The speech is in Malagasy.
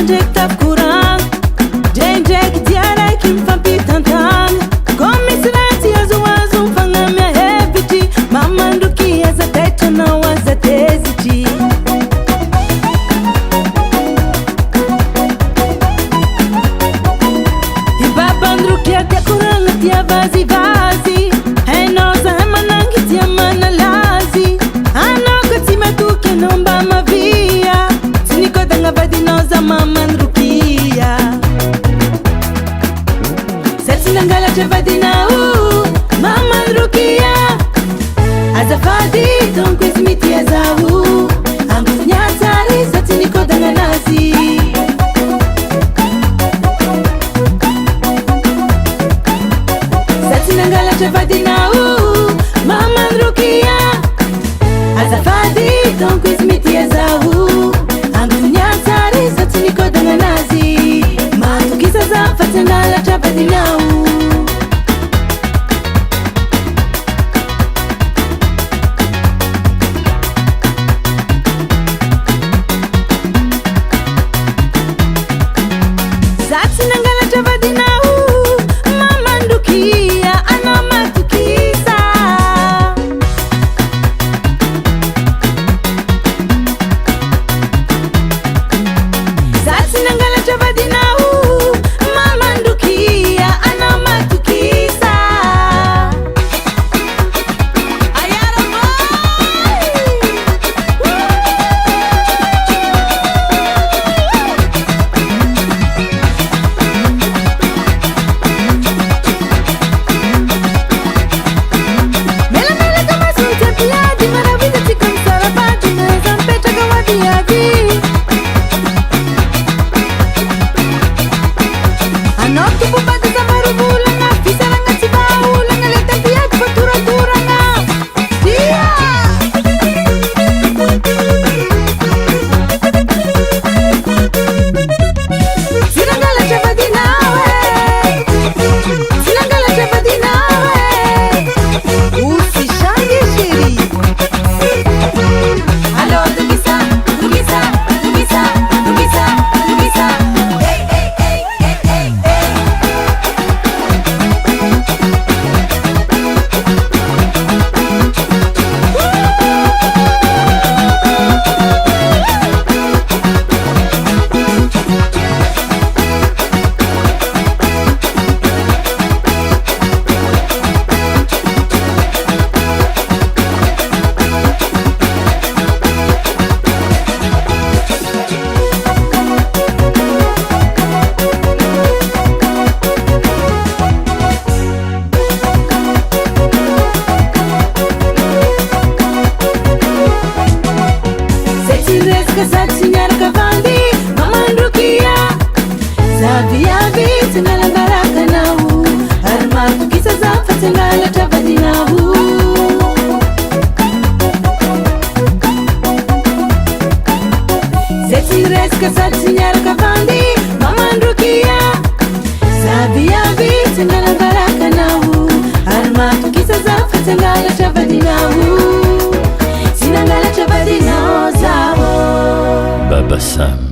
ndraiky tavy koragno ndraindraiky dia raiky mifampitantagna ko misy raha tsy azoazo mifagnamia hevitry mamandroky aza taitranao aza tezitry ibabandroky atia koragna tia vazivazy hainao zahay manangy tia manalazy anao ka tsy matoky anao mba mavia tsy nikodagna vadinao za mamandrokia satsy nangalatra vadinao mamandrokia azafady donko izy mitia zaho angofony tsary za tsy nikodagna anazy satsy nangalatra vadinao mamandrokia azafady donko izy mitia zaho angofony tsary za tsy nikodagna anazy matokisa za fa tsy nangalatra vadinao satsy nangalatra vadinao mamandrokia anao matokisa satsy nangalatra vadinao mamandrokia anao matokisa satsy niaraka vandy mamandrokia zaviavy tsy nalangarakanaho ary matokisa za fa tsy angalatra vadinao zay tsy niresaka satsy niaraka vandy mamandrokia zaviavy tsy nalangarakanaho ary matokisa za fa tsy angalatra vadinao tsy nangalatra vadinao zaho Baba Sam